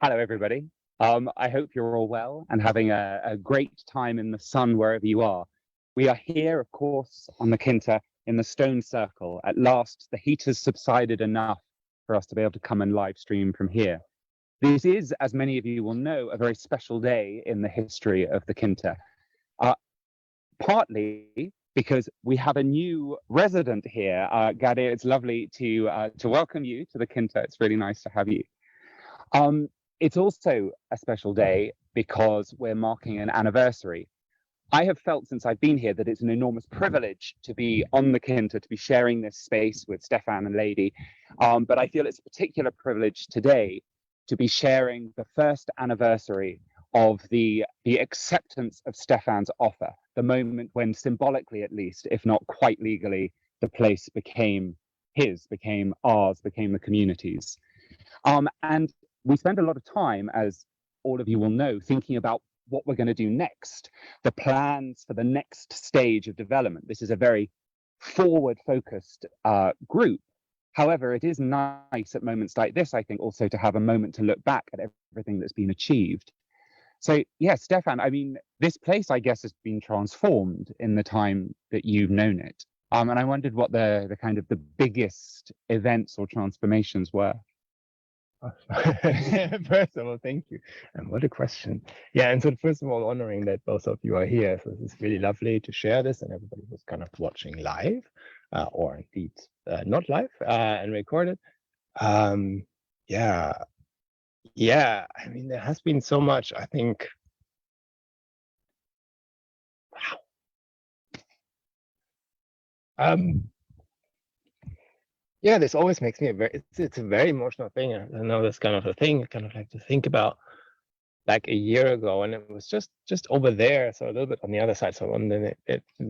Hello, everybody. I hope you're all well and having a great time in the sun wherever you are. We are here, of course, on the Quinta in the stone circle. At last, the heat has subsided enough for us to be able to come and live stream from here. This is, as many of you will know, a very special day in the history of the Quinta. Partly because we have a new resident here. Gade, it's lovely to welcome you to the Quinta. It's really nice to have you. It's also a special day because we're marking an anniversary. I have felt since I've been here that it's an enormous privilege to be on the Quinta, to be sharing this space with Stefan and Lady. But I feel it's a particular privilege today to be sharing the first anniversary of the acceptance of Stefan's offer, the moment when symbolically, at least, if not quite legally, the place became his, became ours, became the community's. And we spend a lot of time, as all of you will know, thinking about what we're going to do next, the plans for the next stage of development. This is a very forward-focused group. However, it is nice at moments like this, I think, also to have a moment to look back at everything that's been achieved. So, yeah, Stefan, I mean, this place, I guess, has been transformed in the time that you've known it. And I wondered what the kind of the biggest events or transformations were. First of all, thank you. And what a question. Yeah, and so first of all, honoring that both of you are here. So this is really lovely to share this, and everybody who's kind of watching live, or indeed not live and recorded. Yeah, I mean, there has been so much, I think. Wow. Yeah, this always makes me it's a very emotional thing. I know that's kind of a thing I kind of like to think about, like a year ago, and it was just over there, so a little bit on the other side. So on the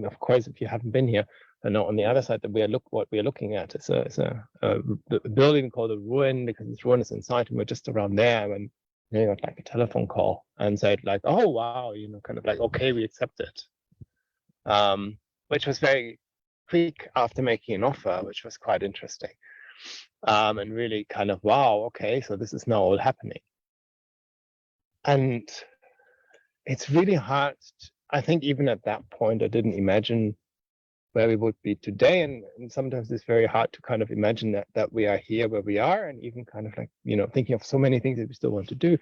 of course, if you haven't been here, I know on the other side that what we are looking at is a building called a ruin, because this ruin is inside, and we're just around there when they got like a telephone call and said like, oh wow, kind of like, okay, we accept it, which was very quick after making an offer, which was quite interesting, and really kind of, wow, okay, so this is now all happening. And it's really hard. I think even at that point, I didn't imagine where we would be today. And sometimes it's very hard to kind of imagine that we are here where we are, and even kind of like, thinking of so many things that we still want to do.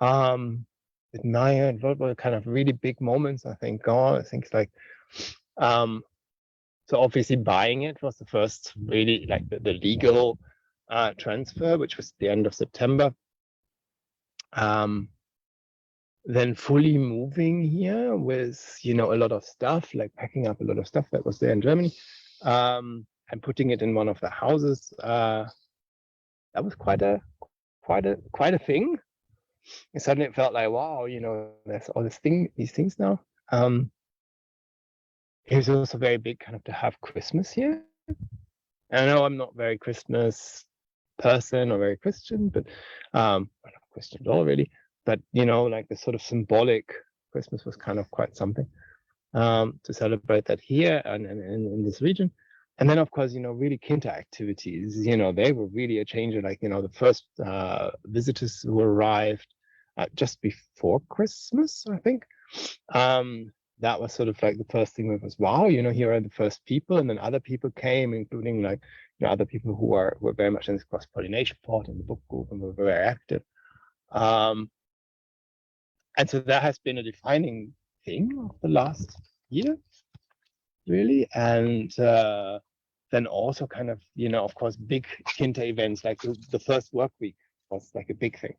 With Maya and Volvo, kind of really big moments, I think, things like, so obviously buying it was the first really like the legal transfer, which was the end of September. Then fully moving here with, a lot of stuff, like packing up a lot of stuff that was there in Germany, and putting it in one of the houses. That was quite a thing. And suddenly it felt like, wow, there's all these things now. It was also very big kind of to have Christmas here. And I know I'm not very Christmas person or very Christian, but I'm not Christian at all really. But like the sort of symbolic Christmas was kind of quite something to celebrate that here and in this region. And then of course, really Quinta activities, they were really a changer. Like, the first visitors who arrived just before Christmas, I think. That was sort of like the first thing, was wow, here are the first people, and then other people came, including like other people who were very much in this cross-pollination part in the book group and were very active. And so that has been a defining thing of the last year, really. And then also kind of, of course, big Quinta events, like the first work week was like a big thing.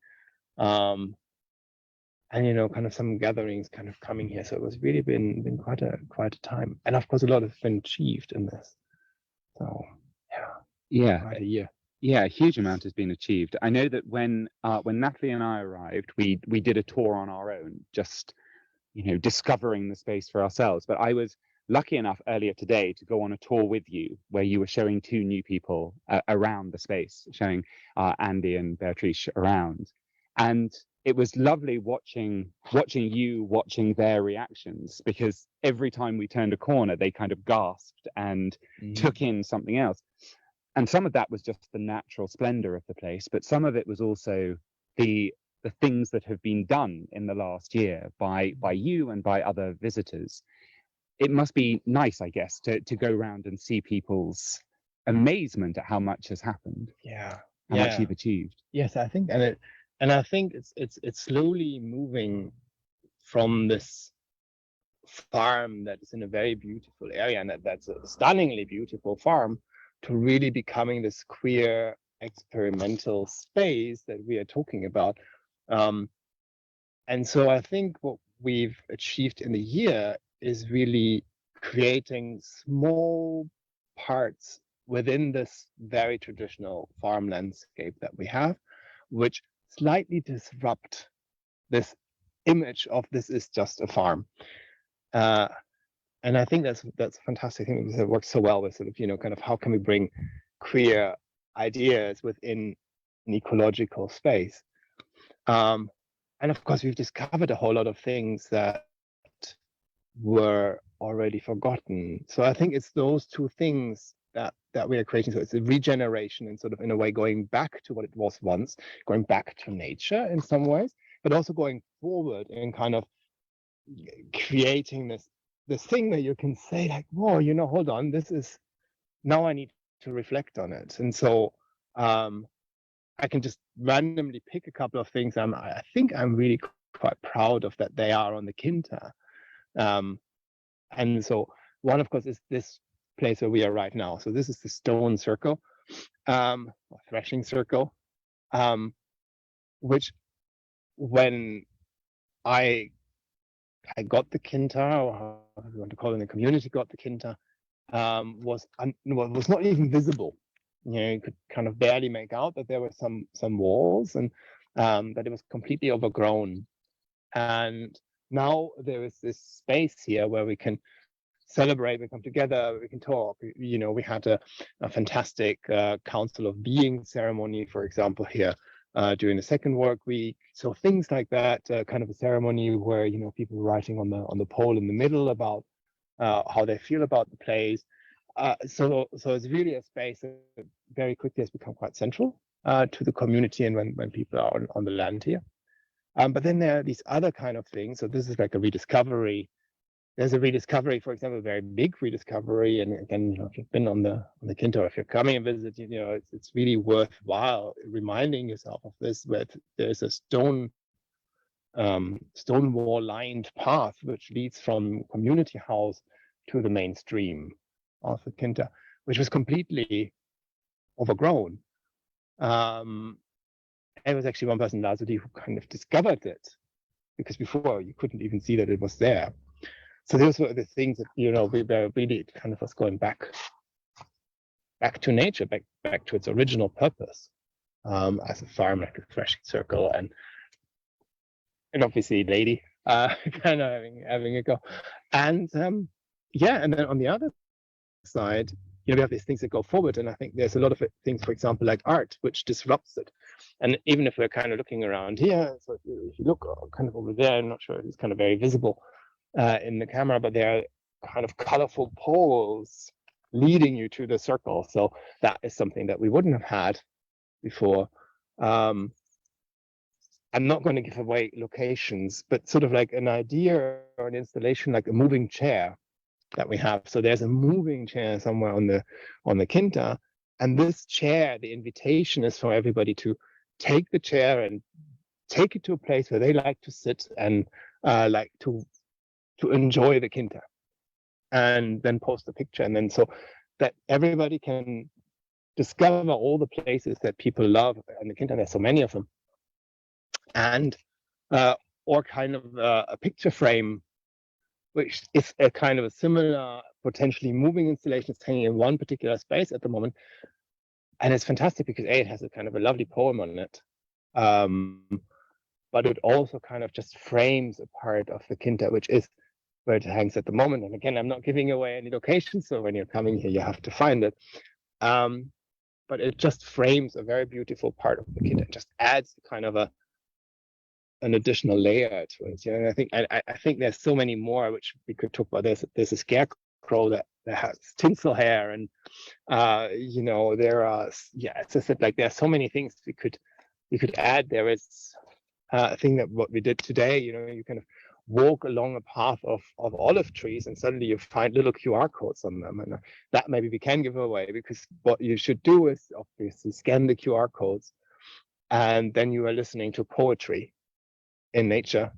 And kind of some gatherings kind of coming here. So it was really been quite a time. And of course, a lot has been achieved in this. So yeah, quite a year. Yeah, a huge amount has been achieved. I know that when Natalie and I arrived, we did a tour on our own, just discovering the space for ourselves. But I was lucky enough earlier today to go on a tour with you, where you were showing two new people around the space, showing Andy and Beatrice around. And it was lovely watching their reactions, because every time we turned a corner, they kind of gasped and took in something else. And some of that was just the natural splendor of the place, but some of it was also the things that have been done in the last year by you and by other visitors. It must be nice, I guess, to go around and see people's amazement at how much has happened. Yeah. How much you've achieved. Yes, I think, and I think it's slowly moving from this farm that is in a very beautiful area, and that's a stunningly beautiful farm, to really becoming this queer experimental space that we are talking about. And so I think what we've achieved in the year is really creating small parts within this very traditional farm landscape that we have, which slightly disrupt this image of this is just a farm. And I think that's a fantastic thing, because it works so well with sort of, kind of how can we bring queer ideas within an ecological space. And of course, we've discovered a whole lot of things that were already forgotten. So I think it's those two things that we are creating. So it's a regeneration and sort of, in a way, going back to what it was once, going back to nature in some ways, but also going forward and kind of creating this thing that you can say like, whoa, hold on, this is, now I need to reflect on it. And so I can just randomly pick a couple of things I think I'm really quite proud of, that they are on the Quinta. And so one, of course, is this place where we are right now. So this is the stone circle, or threshing circle, which when I got the Quinta, or how you want to call it, the community got the Quinta, was not even visible. You could kind of barely make out that there were some walls, and that it was completely overgrown. And now there is this space here where we can celebrate, we come together, we can talk. We had a fantastic Council of Being ceremony, for example, here during the second work week. So things like that, kind of a ceremony where people writing on the pole in the middle about how they feel about the place. So it's really a space that very quickly has become quite central to the community, and when people are on the land here. But then there are these other kind of things. So this is like a rediscovery. There's a rediscovery, for example, a very big rediscovery. And again, if you've been on the Quinta, or if you're coming and visit, it's really worthwhile reminding yourself of this. Where there's a stone wall lined path which leads from community house to the main stream of the Quinta, which was completely overgrown. It was actually one person, Lazuli, who kind of discovered it, because before you couldn't even see that it was there. So those were the things that we were really kind of was going back to nature, back to its original purpose, as a farm, like a threshing circle, and obviously lady kind of having a go. And and then on the other side, we have these things that go forward, and I think there's a lot of things, for example, like art, which disrupts it. And even if we're kind of looking around here, so if you look kind of over there, I'm not sure if it's kind of very visible in the camera, but there are kind of colorful poles leading you to the circle. So that is something that we wouldn't have had before. I'm not going to give away locations, but sort of like an idea or an installation, like a moving chair that we have. So there's a moving chair somewhere on the Quinta, and this chair, the invitation is for everybody to take the chair and take it to a place where they like to sit and like to enjoy the Quinta, and then post a picture, and then so that everybody can discover all the places that people love on the Quinta. There's so many of them, and or kind of a picture frame, which is a kind of a similar, potentially moving installation. It's hanging in one particular space at the moment. And it's fantastic because it has a kind of a lovely poem on it. But it also kind of just frames a part of the Quinta, which is where it hangs at the moment. And again, I'm not giving away any location, so when you're coming here, you have to find it. But it just frames a very beautiful part of the Quinta. It just adds kind of a an additional layer to it. And I think there's so many more which we could talk about. There's a scarecrow that has tinsel hair, and there are, as I said, like there are so many things we could add. There is a thing that what we did today. You kind of walk along a path of olive trees, and suddenly you find little QR codes on them, and that maybe we can give away, because what you should do is obviously scan the QR codes, and then you are listening to poetry in nature,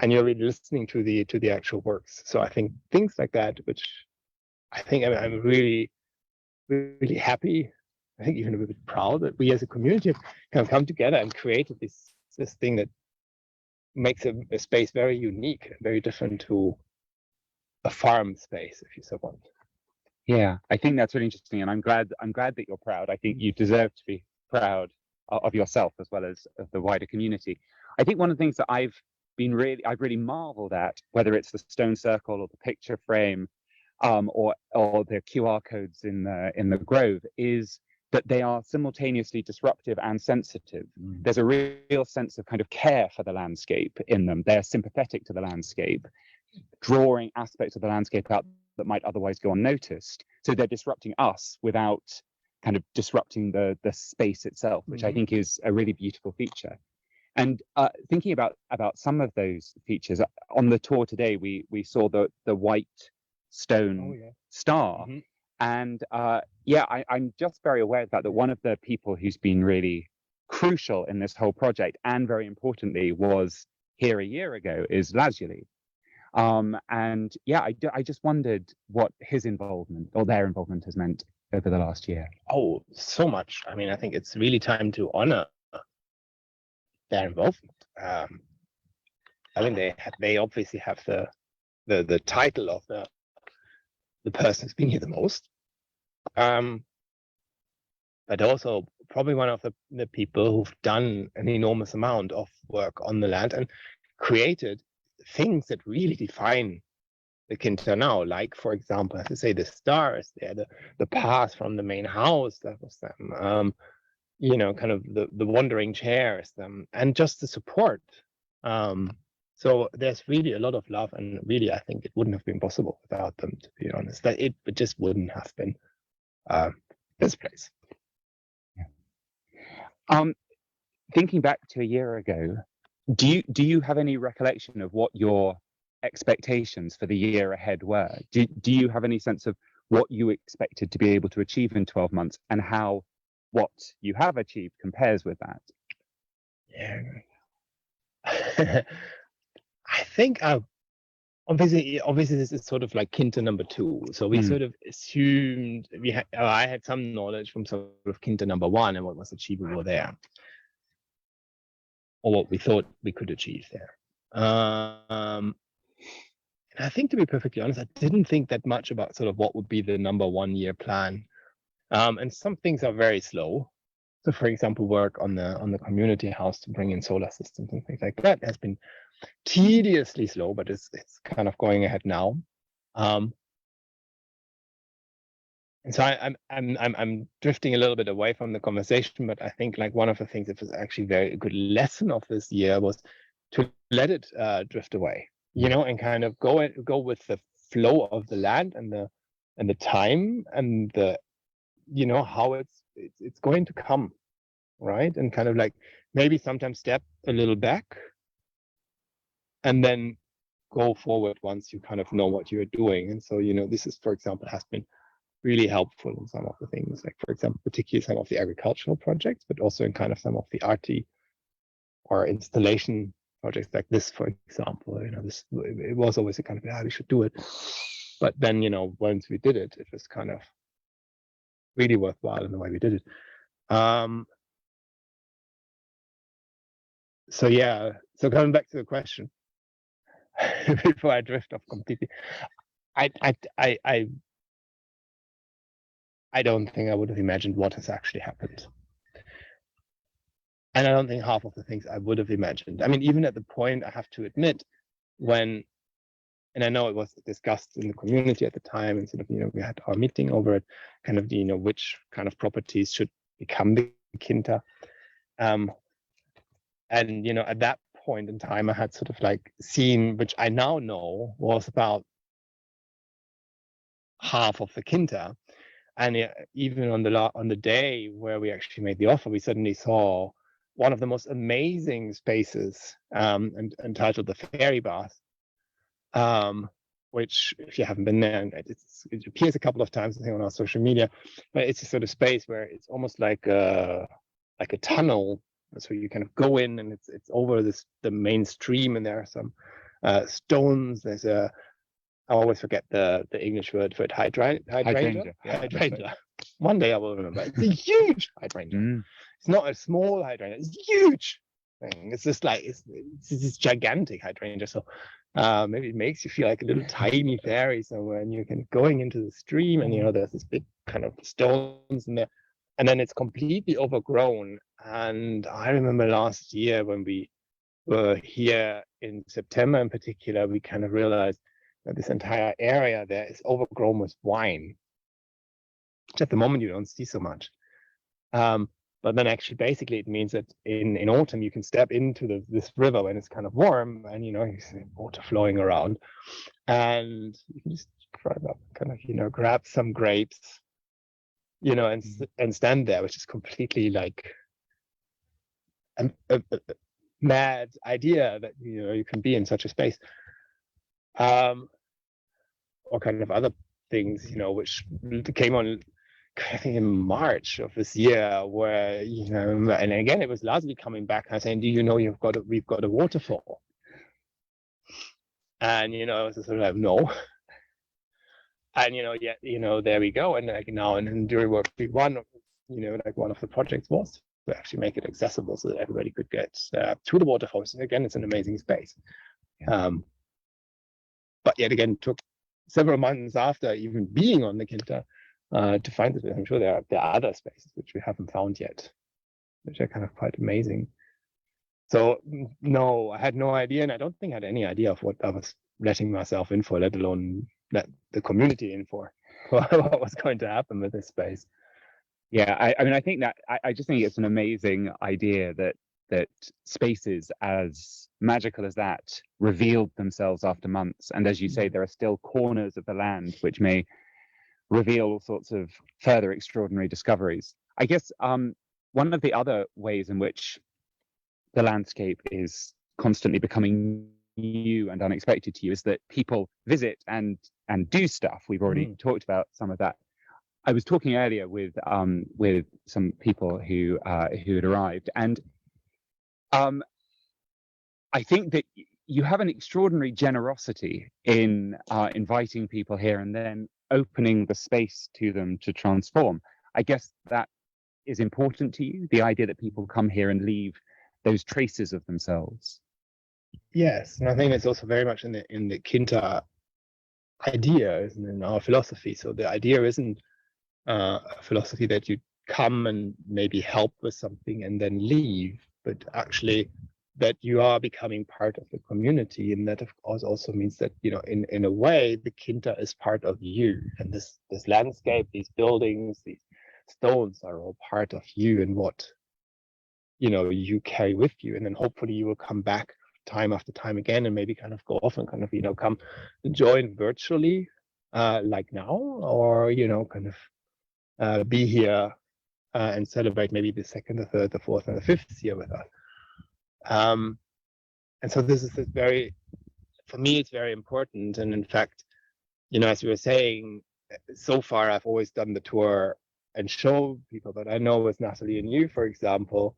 and you're really listening to the actual works. So I think things like that, which I think I'm really, really happy, I think even a bit proud that we as a community have kind of come together and created this thing that makes a space very unique, very different to a farm space, if you so want. Yeah, I think that's really interesting, and I'm glad that you're proud. I think you deserve to be proud of yourself as well as of the wider community. I think one of the things that I've really marveled at, whether it's the stone circle or the picture frame, or the QR codes in the grove, is that they are simultaneously disruptive and sensitive. There's a real sense of kind of care for the landscape in them. They're sympathetic to the landscape, drawing aspects of the landscape out that might otherwise go unnoticed. So they're disrupting us without kind of disrupting the space itself, which I think is a really beautiful feature. And thinking about some of those features on the tour today, we saw the white stone star. And I'm just very aware of that one of the people who's been really crucial in this whole project, and very importantly, was here a year ago, is Lazuli. I just wondered what his involvement or their involvement has meant over the last year. Oh, so much. I mean, I think it's really time to honor their involvement. I mean, they obviously have the title of the person who's been here the most, but also probably one of the people who've done an enormous amount of work on the land and created things that really define the Quinta now. Like, for example, as I say, the stars there, the path from the main house, that was them. Kind of the wandering chairs, and just the support. So there's really a lot of love, and really, I think it wouldn't have been possible without them, to be honest. That it just wouldn't have been this place. Yeah. Thinking back to a year ago, do you have any recollection of what your expectations for the year ahead were? Do you have any sense of what you expected to be able to achieve in 12 months, and how what you have achieved compares with that? Yeah. I think obviously this is sort of like Quinta number 2. So we sort of assumed I had some knowledge from sort of Quinta number 1 and what was achievable there, or what we thought we could achieve there. And I think, to be perfectly honest, I didn't think that much about sort of what would be the number 1 year plan. And some things are very slow. So, for example, work on the community house to bring in solar systems and things like that has been tediously slow, but it's kind of going ahead now. And so I'm drifting a little bit away from the conversation, but I think like one of the things that was actually very good lesson of this year was to let it drift away, and kind of go with the flow of the land and the time and the how it's going to come, right? And kind of like maybe sometimes step a little back and then go forward once you kind of know what you're doing. And so this is, for example, has been really helpful in some of the things, like, for example, particularly some of the agricultural projects, but also in kind of some of the arty or installation projects like this, for example. It was always a kind of we should do it, but then once we did it, it was kind of really worthwhile in the way we did it. So coming back to the question, before I drift off completely, I don't think I would have imagined what has actually happened. And I don't think half of the things I would have imagined. I mean, even at the point, I have to admit, and I know it was discussed in the community at the time, and sort of, we had our meeting over it, kind of, which kind of properties should become the Quinta. And, at that point in time I had sort of like seen, which I now know was about half of the Quinta. And even on the day where we actually made the offer, we suddenly saw one of the most amazing spaces, entitled the Fairy Bath, which, if you haven't been there, it appears a couple of times, I think, on our social media, but it's a sort of space where it's almost like a tunnel. So you kind of go in, and it's over the main stream, and there are some stones. There's I always forget the English word for it. Hydrangea. Yeah, Hydrangea. One day I will remember. It's a huge hydrangea. It's not a small hydrangea. It's huge thing. It's just like it's this gigantic hydrangea. So maybe it makes you feel like a little tiny fairy somewhere, and you're kind of going into the stream, and there's this big kind of stones in there, and then it's completely overgrown. And I remember last year when we were here in September, in particular, we kind of realized that this entire area there is overgrown with wine, which at the moment you don't see so much. But then actually, basically, it means that in autumn you can step into this river when it's kind of warm, and you see water flowing around, and you can just drive up, kind of grab some grapes, and stand there, which is completely like a mad idea that you can be in such a space. Or kind of other things, which came on, I think, in March of this year, where and again it was largely coming back and saying, "Do you know we've got a waterfall?" And it was sort of like, no. And there we go. And like now, and during workweek 1, like one of the projects was to actually make it accessible so that everybody could get to the waterfall. So again, it's an amazing space. But yet again, took several months after even being on the Quinta to find it. I'm sure there are other spaces which we haven't found yet, which are kind of quite amazing. So no, I had no idea, and I don't think I had any idea of what I was letting myself in for, let alone let the community in for what was going to happen with this space. Yeah, I mean, I think that I just think it's an amazing idea that spaces as magical as that revealed themselves after months. And as you say, there are still corners of the land which may reveal all sorts of further extraordinary discoveries. I guess one of the other ways in which the landscape is constantly becoming new and unexpected to you is that people visit and do stuff. We've already talked about some of that. I was talking earlier with some people who had arrived, and I think that you have an extraordinary generosity in inviting people here and then opening the space to them to transform. I guess that is important to you, the idea that people come here and leave those traces of themselves. Yes, and I think it's also very much in the Quinta idea, isn't it, in our philosophy. So the idea isn't a philosophy that you come and maybe help with something and then leave, but actually that you are becoming part of the community. And that of course also means that in a way the Quinta is part of you, and this landscape, these buildings, these stones are all part of you and what you carry with you. And then hopefully you will come back time after time again, and maybe kind of go off and kind of come join virtually like now, or kind of be here and celebrate maybe the second, the third, the fourth, and the fifth year with us. And so this is for me, it's very important. And in fact, as we were saying, so far I've always done the tour and show people, but I know with Natalie and you, for example,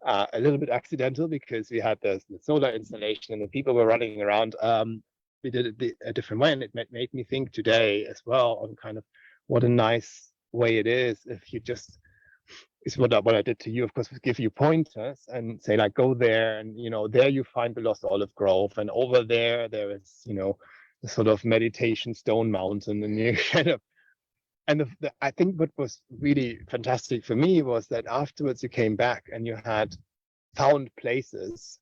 a little bit accidental, because we had the solar installation and the people were running around. We did it a different way, and it made me think today as well on kind of what a nice way it is if you just, is what I did to you, of course, was give you pointers and say, like, go there, and there you find the Lost Olive Grove, and over there is the sort of meditation stone mountain, and you kind of, and I think what was really fantastic for me was that afterwards you came back and you had found places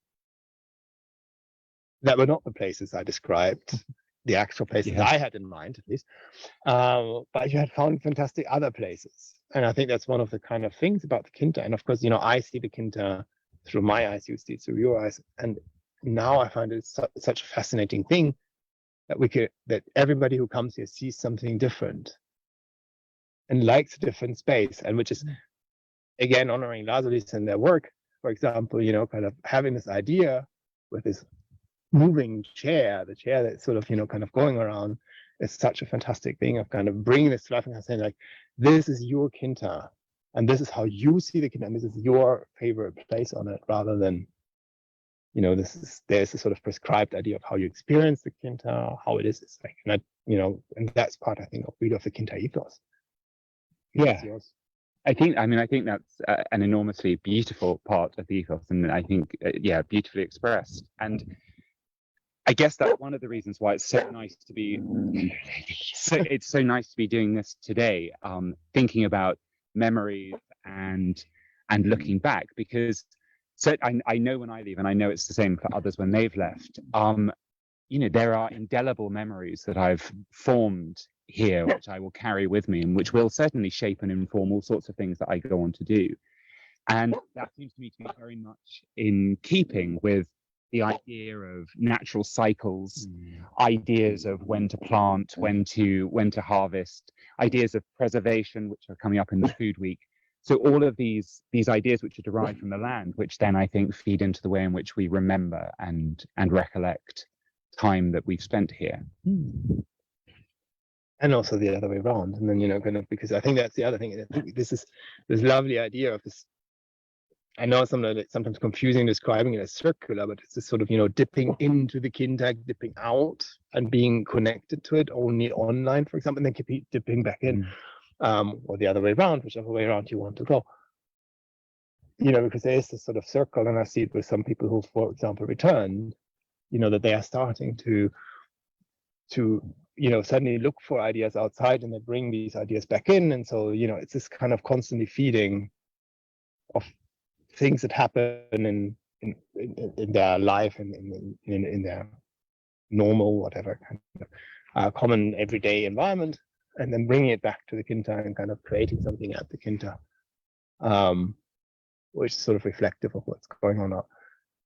that were not the places I described, the actual places I had in mind, at least. But you had found fantastic other places. And I think that's one of the kind of things about the Quinta. And of course, I see the Quinta through my eyes, you see it through your eyes. And now I find it such a fascinating thing that everybody who comes here sees something different and likes a different space, and which is again honoring Lazulis and their work. For example, kind of having this idea with this moving chair, the chair that's sort of kind of going around, is such a fantastic thing of kind of bringing this to life and saying like, this is your Quinta, and this is how you see the Quinta, and this is your favorite place on it, rather than there's a sort of prescribed idea of how you experience the Quinta, how it is. It's like, and that's part, I think, of the Quinta ethos. Yeah, I think that's an enormously beautiful part of the ethos, and I think, beautifully expressed. And I guess that's one of the reasons why it's so nice to be doing this today, thinking about memories and looking back, because I know when I leave, and I know it's the same for others when they've left, there are indelible memories that I've formed here, which I will carry with me, and which will certainly shape and inform all sorts of things that I go on to do. And that seems to me to be very much in keeping with the idea of natural cycles, ideas of when to plant, when to harvest, ideas of preservation, which are coming up in the Food Week. So all of these ideas which are derived from the land, which then I think feed into the way in which we remember and recollect time that we've spent here. And also the other way around. And then, kind of, because I think that's the other thing. I think this lovely idea of this. I know sometimes confusing describing it as circular, but it's this sort of, dipping into the Quinta, dipping out and being connected to it only online, for example, and then keep dipping back in, or the other way around, whichever way around you want to go. Because there is this sort of circle, and I see it with some people who, for example, returned, that they are starting to suddenly look for ideas outside, and they bring these ideas back in. And so, it's this kind of constantly feeding of things that happen in their life and in their normal, whatever kind of common everyday environment, and then bringing it back to the Quinta and kind of creating something at the Quinta, which is sort of reflective of what's going on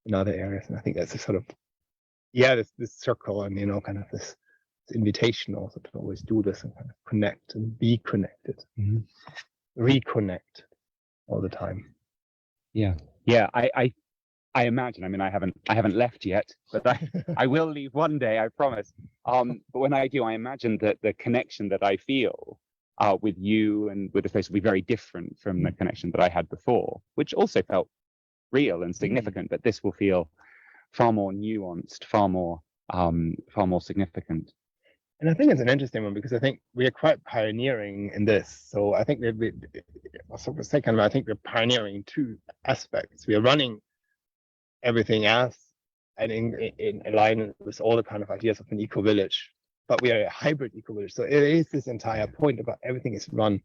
in other areas. And I think that's a sort of, this circle, and kind of this invitation also to always do this and kind of connect and be connected, reconnect all the time. Yeah, I imagine. I mean, I haven't left yet, but I will leave one day, I promise. But when I do, I imagine that the connection that I feel with you and with the place will be very different from the connection that I had before, which also felt real and significant. But this will feel far more nuanced, far more significant. And I think it's an interesting one, because I think we are quite pioneering in this. So I think I think we're pioneering two aspects. We are running everything else and in alignment with all the kind of ideas of an eco-village, but we are a hybrid eco-village. So it is this entire point about everything is run.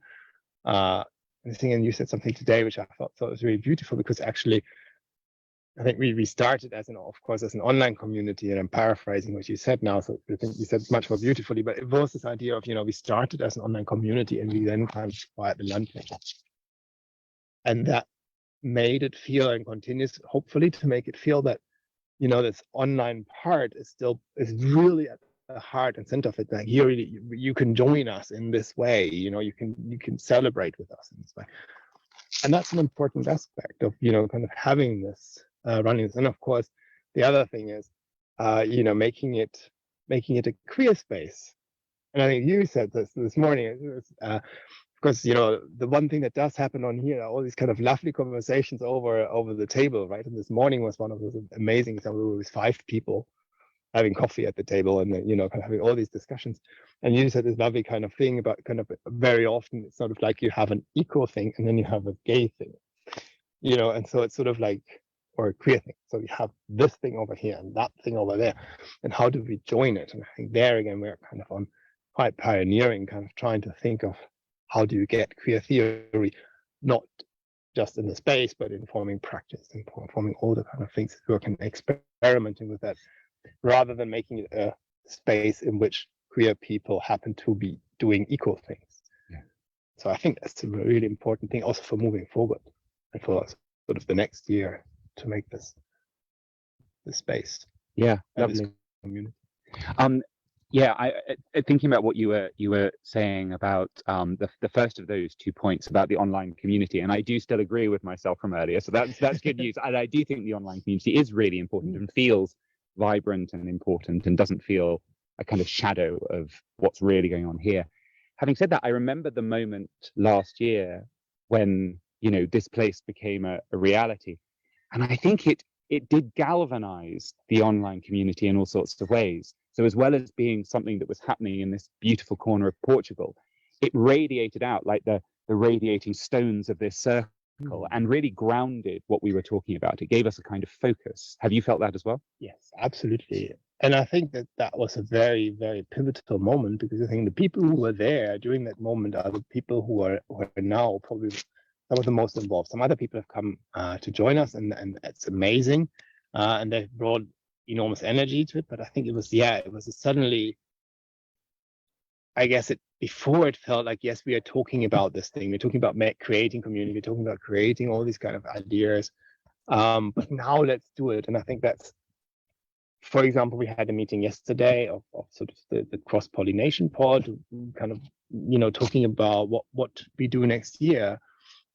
And you said something today, which I thought was really beautiful, because actually, I think we started as an online community, and I'm paraphrasing what you said now, so I think you said it much more beautifully, but it was this idea of, we started as an online community, and we then kind of acquired the Landfläche. And that made it feel, and continues hopefully to make it feel, that, this online part is really at the heart and center of it. Like, here you can join us in this way, you can celebrate with us in this way. And that's an important aspect of, kind of having this running. And of course, the other thing is, making it a queer space. And I think you said this morning, because the one thing that does happen on here are all these kind of lovely conversations over the table, right? And this morning was one of those amazing examples with 5 people having coffee at the table, and kind of having all these discussions. And you said this lovely kind of thing about kind of very often it's sort of like you have an eco thing and then you have a gay thing, and so it's sort of like, or a queer thing. So you have this thing over here and that thing over there, and how do we join it? And I think there again we're kind of on quite pioneering, kind of trying to think of how do you get queer theory not just in the space, but informing practice, informing all the kind of things who are experimenting with that, rather than making it a space in which queer people happen to be doing eco things. Yeah. So I think that's a really important thing also for moving forward and for sort of the next year make this space. Yeah, And this lovely. community. Yeah, thinking about what you were saying about the first of those 2 points about the online community, and I do still agree with myself from earlier. So that's good news. And I do think the online community is really important and feels vibrant and important and doesn't feel a kind of shadow of what's really going on here. Having said that, I remember the moment last year when this place became a reality, and I think it did galvanize the online community in all sorts of ways. So as well as being something that was happening in this beautiful corner of Portugal, it radiated out like the radiating stones of this circle and really grounded what we were talking about. It gave us a kind of focus. Have you felt that as well? Yes, absolutely. And I think that was a very, very pivotal moment, because I think the people who were there during that moment are the people who are now probably some of the most involved. Some other people have come to join us, and it's amazing. And they've brought enormous energy to it. But I think it was suddenly, I guess before it felt like, yes, we are talking about this thing. We're talking about creating community. We're talking about creating all these kind of ideas. But now let's do it. And I think that's, for example, we had a meeting yesterday of sort of the cross-pollination pod, kind of, talking about what we do next year.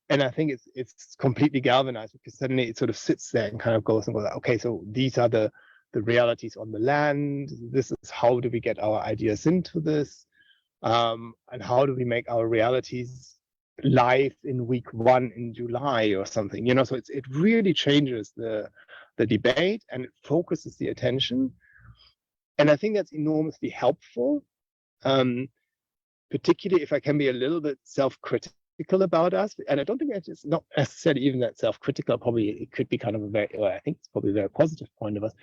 And I think it's completely galvanized, because suddenly it sort of sits there and kind of goes, okay, so these are the realities on the land. This is how do we get our ideas into this, and how do we make our realities live in week 1 in July or something, so it really changes the debate, and it focuses the attention. And I think that's enormously helpful, particularly if I can be a little bit self-critical about us. And I don't think it's not necessarily even that self-critical. Probably it could be kind of I think it's probably a very positive point of us,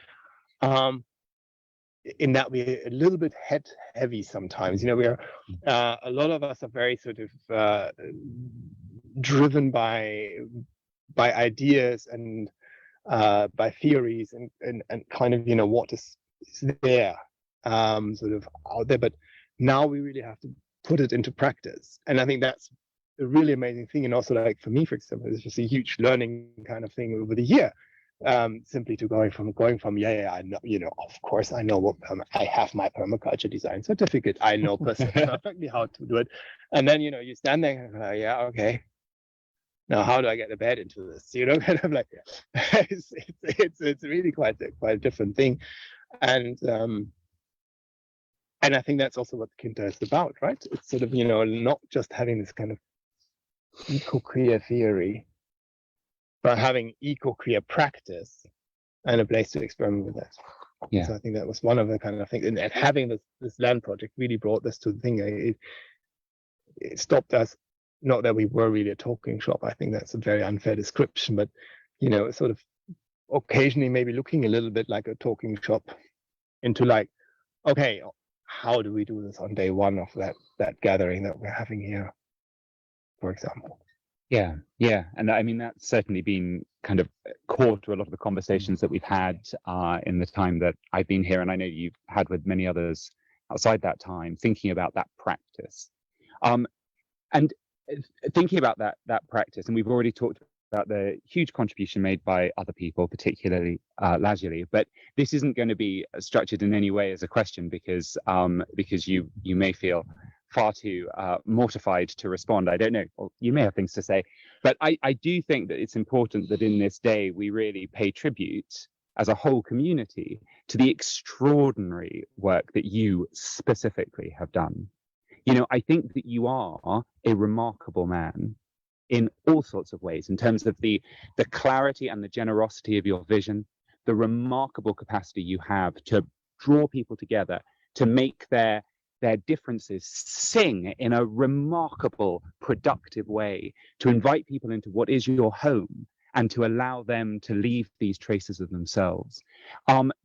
in that we're a little bit head heavy sometimes. We're a lot of us are very sort of driven by ideas and by theories and kind of what is there, sort of out there. But now we really have to put it into practice, and I think that's a really amazing thing. And also, like for me, for example, it's just a huge learning kind of thing over the year. Simply to going from I know, of course I know what I have my permaculture design certificate. I know perfectly how to do it, and then you stand there and yeah, okay. Now how do I get the bed into this? Kind of like it's really quite a different thing, and I think that's also what Quinta is about, right? It's sort of not just having this kind of ecoqueer theory, but having ecoqueer practice and a place to experiment with that. Yeah. So I think that was one of the kind of things, and having this land project really brought this to the thing. It stopped us. Not that we were really a talking shop. I think that's a very unfair description, but sort of occasionally maybe looking a little bit like a talking shop, into like, okay, how do we do this on day 1 of that gathering that we're having here, for example? Yeah, and I mean that's certainly been kind of core to a lot of the conversations that we've had in the time that I've been here, and I know you've had with many others outside that time, thinking about that practice, and thinking about that practice. And we've already talked about the huge contribution made by other people, particularly Lazuli, but this isn't going to be structured in any way as a question, because you may feel far too mortified to respond. I don't know, well, you may have things to say, but I do think that it's important that in this day we really pay tribute as a whole community to the extraordinary work that you specifically have done. I think that you are a remarkable man in all sorts of ways, in terms of the clarity and the generosity of your vision, the remarkable capacity you have to draw people together, to make their differences sing in a remarkable, productive way, to invite people into what is your home and to allow them to leave these traces of themselves,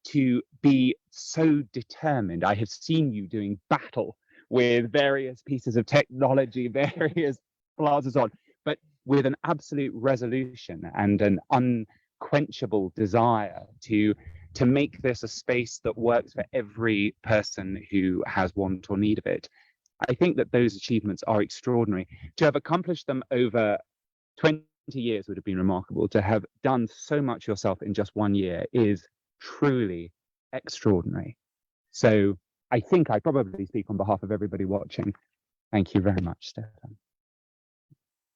to be so determined. I have seen you doing battle with various pieces of technology, various plazas on, but with an absolute resolution and an unquenchable desire to make this a space that works for every person who has want or need of it. I think that those achievements are extraordinary. To have accomplished them over 20 years would have been remarkable. To have done so much yourself in just 1 year is truly extraordinary. So I think I probably speak on behalf of everybody watching. Thank you very much, Stefan.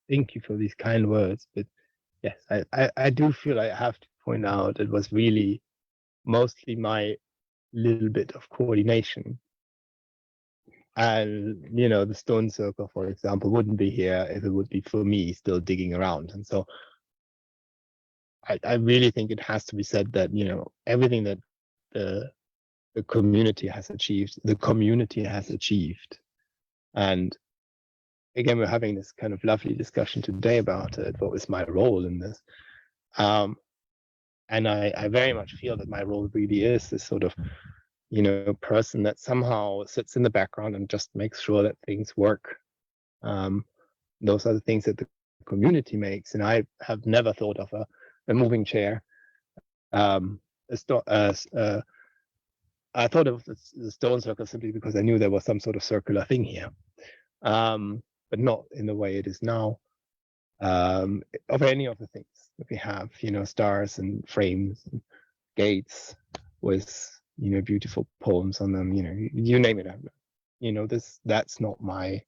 Thank you for these kind words. But yes, I do feel I have to point out it was really mostly my little bit of coordination. And, you know, the stone circle, for example, wouldn't be here if it would be for me still digging around. And so I really think it has to be said that, you know, everything that the community has achieved, the community has achieved. And again, we're having this kind of lovely discussion today about it. What was my role in this? And I very much feel that my role really is this sort of, you know, person that somehow sits in the background and just makes sure that things work. Those are the things that the community makes. And I have never thought of a moving chair. I thought of the stone circle simply because I knew there was some sort of circular thing here, but not in the way it is now. Of any of the things that we have, you know, stars and frames and gates with, you know, beautiful poems on them, you know, you name it. You know, that's not my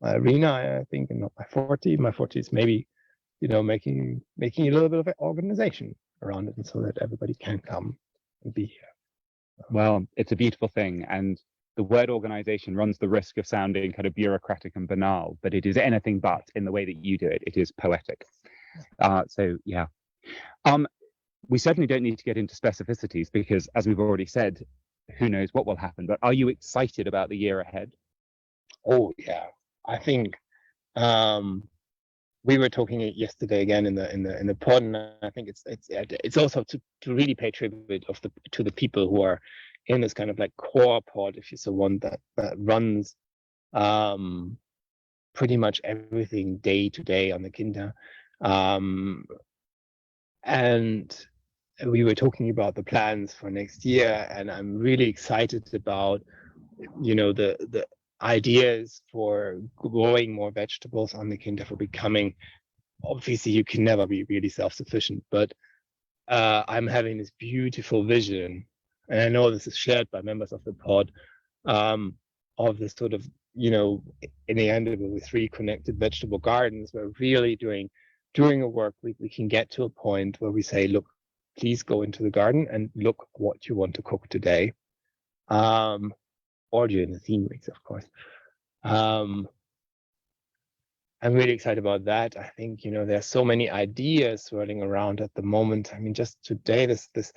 arena, I think, and not my forte. My forte is maybe, you know, making a little bit of an organization around it, and so that everybody can come and be here. Well, it's a beautiful thing, and the word organization runs the risk of sounding kind of bureaucratic and banal, but it is anything but in the way that you do it. It is poetic. So yeah. We certainly don't need to get into specificities because, as we've already said, who knows what will happen. But are you excited about the year ahead? Oh yeah, I think we were talking yesterday again in the pod, and I think it's also to really pay tribute to the people who are in this kind of like core pod, if you so want, that runs pretty much everything day to day on the Quinta. And we were talking about the plans for next year, and I'm really excited about, you know, the ideas for growing more vegetables on the Quinta, for becoming, obviously you can never be really self-sufficient, but I'm having this beautiful vision, and I know this is shared by members of the pod, of this sort of, you know, in the end with 3 connected vegetable gardens. We're really during a work week, we can get to a point where we say, look, please go into the garden and look what you want to cook today, or during the theme weeks, of course. I'm really excited about that. I think, you know, there's so many ideas swirling around at the moment. I mean, just today, this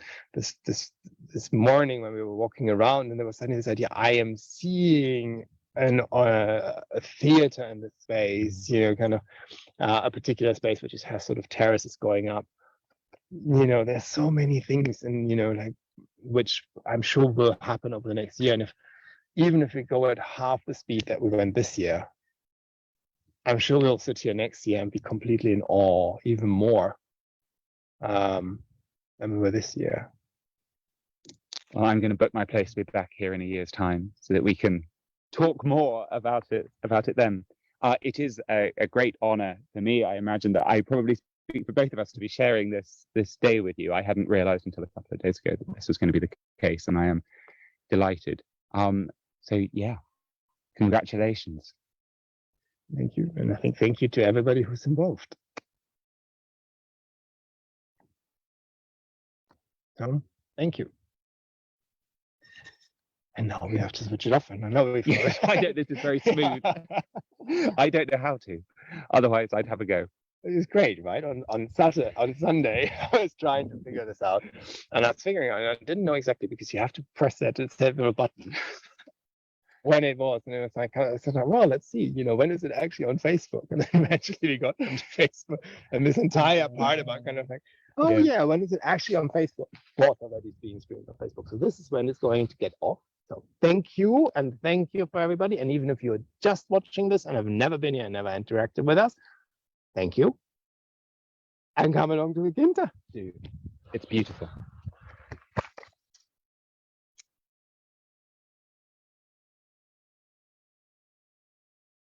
morning when we were walking around, and there was suddenly this idea, I am seeing a theater in this space, you know, kind of a particular space which has sort of terraces going up. You know, there's so many things, and, you know, like, which I'm sure will happen over the next year. And even if we go at half the speed that we went this year, I'm sure we'll sit here next year and be completely in awe, even more, than we were this year. Well, I'm going to book my place to be back here in a year's time so that we can talk more about it then. It is a great honor for me. I imagine that I probably speak for both of us to be sharing this day with you. I hadn't realized until a couple of days ago that this was going to be the case, and I am delighted. So yeah, congratulations. Thank you. And I think thank you to everybody who's involved. Thank you. And now we have to switch it off, and I know we've I know this is very smooth. I don't know how to. Otherwise, I'd have a go. It's great, right? On Sunday, I was trying to figure this out, and I was figuring out, I didn't know exactly, because you have to press that several button. When it was, and it was like, I said, well, let's see, you know, when is it actually on Facebook? And then eventually we got onto Facebook, and this entire part about kind of like, oh yeah, when is it actually on Facebook? Was already being streamed on Facebook. So this is when it's going to get off. So thank you, and thank you for everybody. And even if you're just watching this and have never been here and never interacted with us, thank you. And come along to the Quinta, dude. It's beautiful.